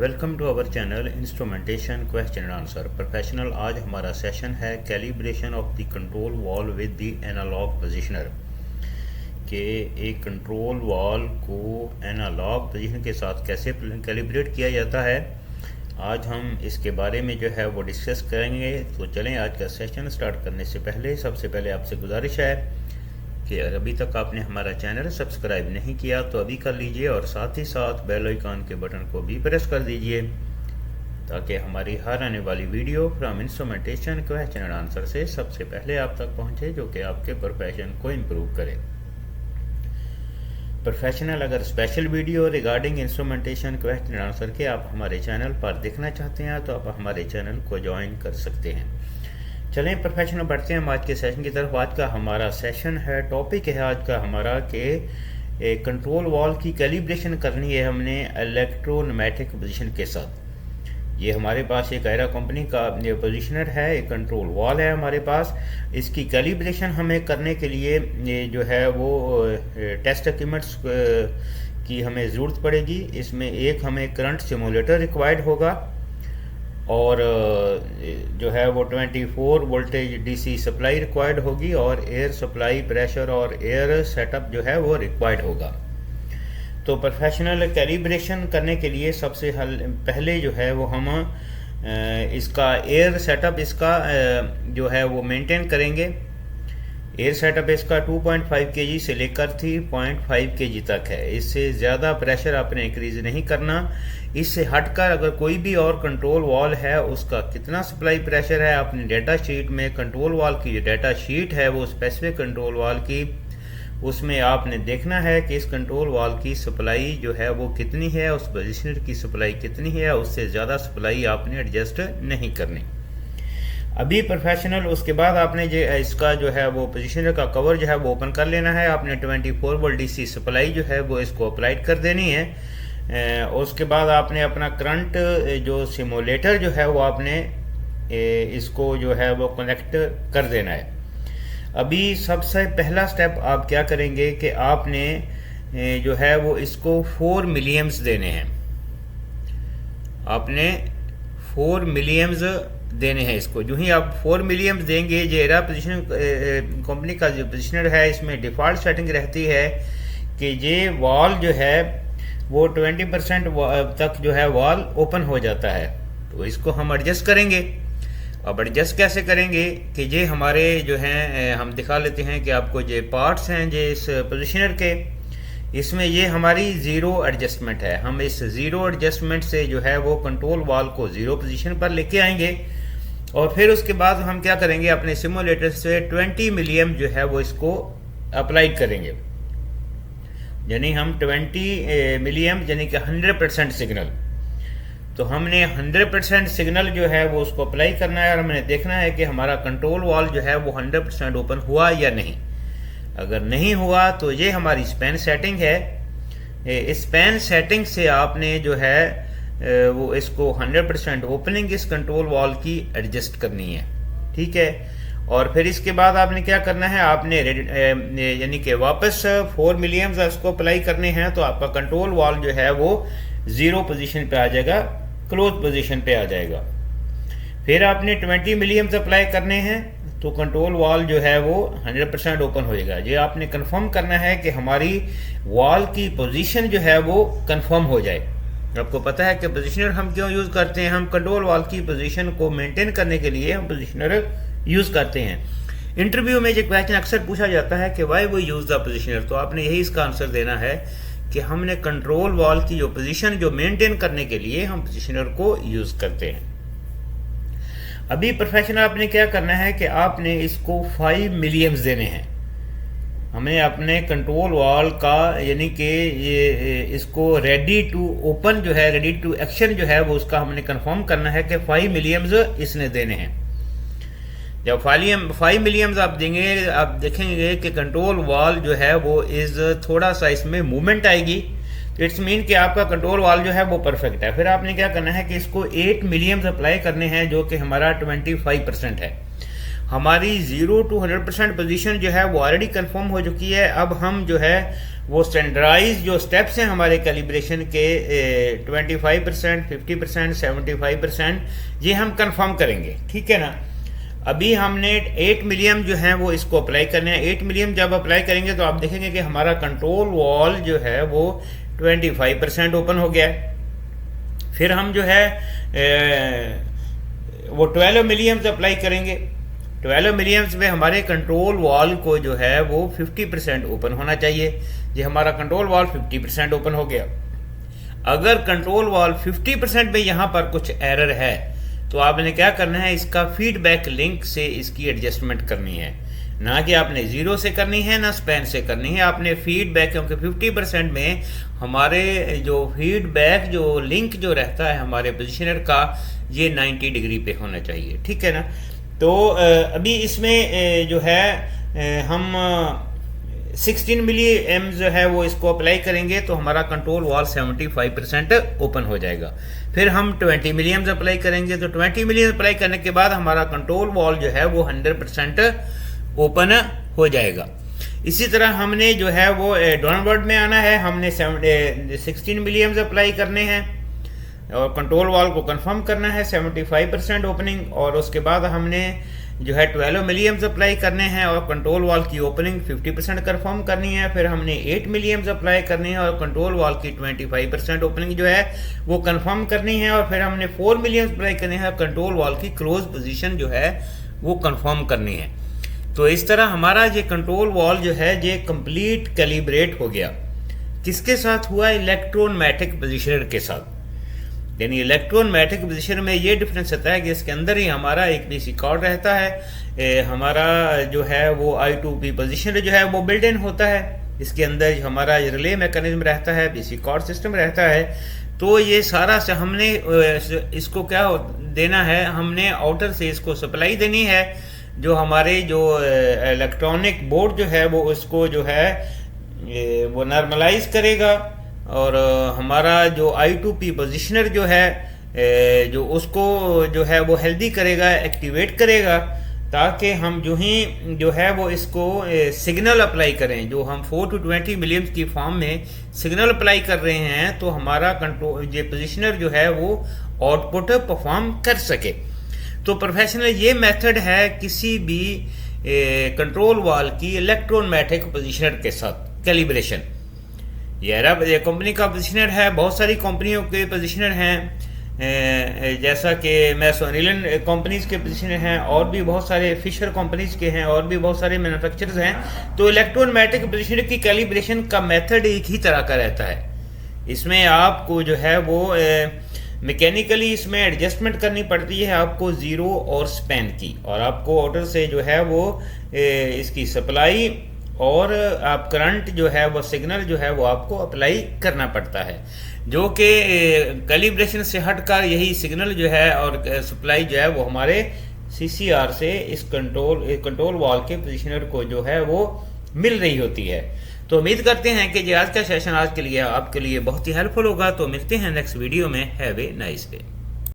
Welcome to our channel instrumentation question and answer professional. आज हमारा session है calibration of the control valve with the analog positioner के एक control valve को analog position के साथ कैसे कैलिब्रेट किया जाता है। आज हम इसके बारे में जो है वो डिस्कस करेंगे। तो चलें, आज का सेशन स्टार्ट करने से पहले सबसे पहले आपसे गुजारिश है कि अगर अभी तक आपने हमारा चैनल सब्सक्राइब नहीं किया तो अभी कर लीजिए और साथ ही साथ बेल आइकन के बटन को भी प्रेस कर दीजिए ताकि हमारी हर आने वाली video from instrumentation question and answer से सबसे पहले आप तक पहुंचे, जो कि आपके प्रोफेशन को इम्प्रूव करे। प्रोफेशनल अगर special video regarding instrumentation question and answer के आप हमारे चैनल पर देखना चाहते हैं तो आप हमारे चैनल को ज्वाइन कर सकते हैं। चलें प्रोफेशनल बढ़ते हैं हम आज के सेशन की तरफ। आज का हमारा सेशन है, टॉपिक है आज का हमारा कि कंट्रोल वॉल की कैलिब्रेशन करनी है हमने इलेक्ट्रोन्यूमेटिक पोजीशन के साथ। ये हमारे पास एक आयरा कंपनी का पोजीशनर है, एक कंट्रोल वॉल है हमारे पास। इसकी कैलिब्रेशन हमें करने के लिए ये जो है वो टेस्ट इक्विपमेंट्स की हमें ज़रूरत पड़ेगी। इसमें एक हमें करंट सिमुलेटर रिक्वायर्ड होगा और जो है वो 24 वोल्टेज डीसी सप्लाई रिक्वायर्ड होगी और एयर सप्लाई प्रेशर और एयर सेटअप जो है वो रिक्वायर्ड होगा। तो प्रोफेशनल कैलिब्रेशन करने के लिए सबसे पहले जो है वो हम इसका एयर सेटअप इसका जो है वो मेंटेन करेंगे। एयर सेटअप इसका 2.5 kg से लेकर 3.5 kg तक है। इससे ज़्यादा प्रेशर आपने इंक्रीज नहीं करना। इससे हटकर अगर कोई भी और कंट्रोल वॉल है उसका कितना सप्लाई प्रेशर है, आपने डाटा शीट में कंट्रोल वॉल की जो डाटा शीट है वो स्पेसिफिक कंट्रोल वॉल की, उसमें आपने देखना है कि इस कंट्रोल वॉल की सप्लाई जो है वो कितनी है, उस पोजिशनर की सप्लाई कितनी है। उससे ज़्यादा सप्लाई आपने एडजस्ट नहीं करनी। अभी प्रोफेशनल उसके बाद आपने जो इसका जो है वो पोजीशनर का कवर जो है वो ओपन कर लेना है। आपने 24 वोल्ट डीसी सप्लाई जो है वो इसको अप्लाइड कर देनी है। उसके बाद आपने अपना करंट जो सिमुलेटर जो है वो आपने इसको जो है वो कनेक्ट कर देना है। अभी सबसे पहला स्टेप आप क्या करेंगे कि आपने जो है वो इसको 4 मिलियम्स देने हैं। आपने 4 मिलियम्स देने हैं इसको। जो ही आप 4 मिलियम्स देंगे, जो एरा पोजीशन कंपनी का जो पोजीशनर है इसमें डिफ़ॉल्ट सेटिंग रहती है कि ये वॉल जो है वो 20% तक जो है वॉल ओपन हो जाता है। तो इसको हम एडजस्ट करेंगे। अब एडजस्ट कैसे करेंगे कि ये हमारे जो हैं हम दिखा लेते हैं कि आपको ये पार्ट्स हैं जो इस पोजीशनर के, इसमें ये हमारी ज़ीरो एडजस्टमेंट है। हम इस ज़ीरो एडजस्टमेंट से जो है वो कंट्रोल वॉल को ज़ीरो पोजीशन पर लेके आएंगे और फिर उसके बाद हम क्या करेंगे, अपने सिमुलेटर से 20 मिलियम जो है वो इसको अप्लाई करेंगे। यानी हम 20 मिलियम यानी कि 100% सिग्नल। तो हमने 100% सिग्नल जो है वो उसको अप्लाई करना है और हमें देखना है कि हमारा कंट्रोल वॉल जो है वो 100% ओपन हुआ या नहीं। अगर नहीं हुआ तो ये हमारी स्पैन सेटिंग है। इस स्पैन सेटिंग से आपने जो है वो इसको 100% ओपनिंग इस कंट्रोल वॉल की एडजस्ट करनी है, ठीक है। और फिर इसके बाद आपने क्या करना है, आपने यानी कि वापस 4 मिलियम्स इसको अप्लाई करने हैं। तो आपका कंट्रोल वॉल जो है वो ज़ीरो पोजीशन पे आ जाएगा, क्लोज पोजीशन पे आ जाएगा। फिर आपने 20 मिलियम्स अप्लाई करने हैं तो कंट्रोल वॉल जो है वो 100% ओपन होएगा। ये आपने कंफर्म करना है कि हमारी वॉल की पोजीशन जो है वो कंफर्म हो जाए। आपको पता है कि पोजीशनर हम क्यों यूज़ करते हैं, हम कंट्रोल वॉल की पोजीशन को मेंटेन करने के लिए हम पोजीशनर यूज़ करते हैं। इंटरव्यू में ये क्वेश्चन अक्सर पूछा जाता है कि वाई वो यूज़ द पोजीशनर। तो आपने यही इसका आंसर देना है कि हमने कंट्रोल वॉल की जो पोजीशन जो मेंटेन करने के लिए हम पोजीशनर को यूज़ करते हैं। अभी प्रोफेशनल आपने क्या करना है कि आपने इसको 5 मिलियम्स देने हैं। हमें अपने कंट्रोल वॉल का यानी कि ये इसको रेडी टू ओपन जो है, रेडी टू एक्शन जो है वो उसका हमने कंफर्म करना है कि 5 मिलियम्स इसने देने हैं। जब 5 मिलियम्स आप देंगे, आप देखेंगे कि कंट्रोल वॉल जो है वो थोड़ा सा इसमें मूवमेंट आएगी। तो इट्स मीन कि आपका कंट्रोल वॉल जो है वो परफेक्ट है। फिर आपने क्या करना है कि इसको 8 मिलियम्स अप्लाई करने हैं जो कि हमारा 25% है। हमारी 0 to 100% पोजीशन जो है वो ऑलरेडी कंफर्म हो चुकी है। अब हम जो है वो स्टैंडर्डाइज जो स्टेप्स हैं हमारे कैलिब्रेशन के 25%, 50%, 75%, ये हम कंफर्म करेंगे, ठीक है ना। अभी हमने 8 मिलियम जो है वो इसको अप्लाई करने हैं। 8 मिलियम जब अप्लाई करेंगे तो आप देखेंगे कि हमारा कंट्रोल वॉल जो है वो 25% ओपन हो गया है। फिर हम जो है वो 12 मिलियम्स अप्लाई करेंगे। 12 मिलियम्स में हमारे कंट्रोल वॉल को जो है वो 50% ओपन होना चाहिए। ये हमारा कंट्रोल वॉल 50% ओपन हो गया। अगर कंट्रोल वॉल 50% में यहाँ पर कुछ एरर है तो आपने क्या करना है, इसका फीडबैक लिंक से इसकी एडजस्टमेंट करनी है, ना कि आपने 0 से करनी है ना स्पैन से करनी है, आपने फीडबैक, क्योंकि 50% में हमारे जो फीडबैक जो लिंक जो रहता है हमारे पोजिशनर का, ये 90 डिग्री पे होना चाहिए, ठीक है ना। तो अभी इसमें जो है हम 16 मिलियम जो है वो इसको अप्लाई करेंगे तो हमारा कंट्रोल वॉल 75% ओपन हो जाएगा। फिर हम 20 मिलियम्स अप्लाई करेंगे तो 20 मिलियम अप्लाई करने के बाद हमारा कंट्रोल वॉल जो है वो 100% ओपन हो जाएगा। इसी तरह हमने जो है वो डाउनवर्ड में आना है, हमने 16 मिलियम्स अप्लाई करने हैं और कंट्रोल वॉल को कंफर्म करना है 75% ओपनिंग, और उसके बाद हमने जो है 12 मिलियम्स अप्लाई करने हैं और कंट्रोल वॉल की ओपनिंग 50% कंफर्म करनी है। फिर हमने 8 मिलियम्स अप्लाई करनी है और कंट्रोल वॉल की 25% ओपनिंग जो है वो कंफर्म करनी है। और फिर हमने 4 मिलियम्स अप्लाई करने हैं और कंट्रोल वॉल की क्लोज पोजीशन जो है वो कंफर्म करनी है। तो इस तरह हमारा ये कंट्रोल वॉल जो है ये कंप्लीट कैलिब्रेट हो गया। किसके साथ हुआ? इलेक्ट्रोनमैटिक पोजिशनर के साथ। यानी इलेक्ट्रोनमैटिक पोजिशनर में ये डिफरेंस होता है कि इसके अंदर ही हमारा एक पीसी कार्ड रहता है, हमारा जो है वो I2P पोजिशनर जो है वो बिल्ट इन होता है, इसके अंदर हमारा रिले मैकेनिज्म रहता है, पीसी कार्ड सिस्टम रहता है। तो ये सारा से हमने इसको क्या देना है, हमने आउटर से इसको सप्लाई देनी है, जो हमारे जो इलेक्ट्रॉनिक बोर्ड जो है वो उसको जो है वो नॉर्मलाइज करेगा, और हमारा जो I2P पोजिशनर जो है जो उसको जो है वो हेल्दी करेगा, एक्टिवेट करेगा, ताकि हम जो ही जो है वो इसको सिग्नल अप्लाई करें। जो हम 4 to 20 मिलियम्स की फॉर्म में सिग्नल अप्लाई कर रहे हैं तो हमारा कंट्रोल ये पोजिशनर जो है वो आउटपुट परफॉर्म कर सके। तो प्रोफेशनल ये मेथड है किसी भी कंट्रोल वॉल की इलेक्ट्रोनमैटिक पोजिशनर के साथ कैलिब्रेशन। ये कंपनी का पोजिशनर है, बहुत सारी कंपनियों के पोजिशनर हैं, जैसा कि मैसोनिलन कंपनीज के पोजिशनर हैं, और भी बहुत सारे फिशर कंपनीज के हैं, और भी बहुत सारे मैन्युफैक्चरर्स हैं। तो इलेक्ट्रोनमैटिक पोजिशनर की कैलिब्रेशन का मेथड एक ही तरह का रहता है। इसमें आपको जो है वो मैकेनिकली इसमें एडजस्टमेंट करनी पड़ती है आपको 0 और स्पैन की, और आपको ऑर्डर से जो है वो इसकी सप्लाई और आप करंट जो है वो सिग्नल जो है वो आपको अप्लाई करना पड़ता है, जो कि कैलिब्रेशन से हटकर यही सिग्नल जो है और सप्लाई जो है वो हमारे CCR से इस कंट्रोल वॉल के पोजिशनर को जो है वो मिल रही होती है। तो उम्मीद करते हैं कि ये आज का सेशन आज के लिए आपके लिए बहुत ही हेल्पफुल होगा। तो मिलते हैं नेक्स्ट वीडियो में। Have a nice day.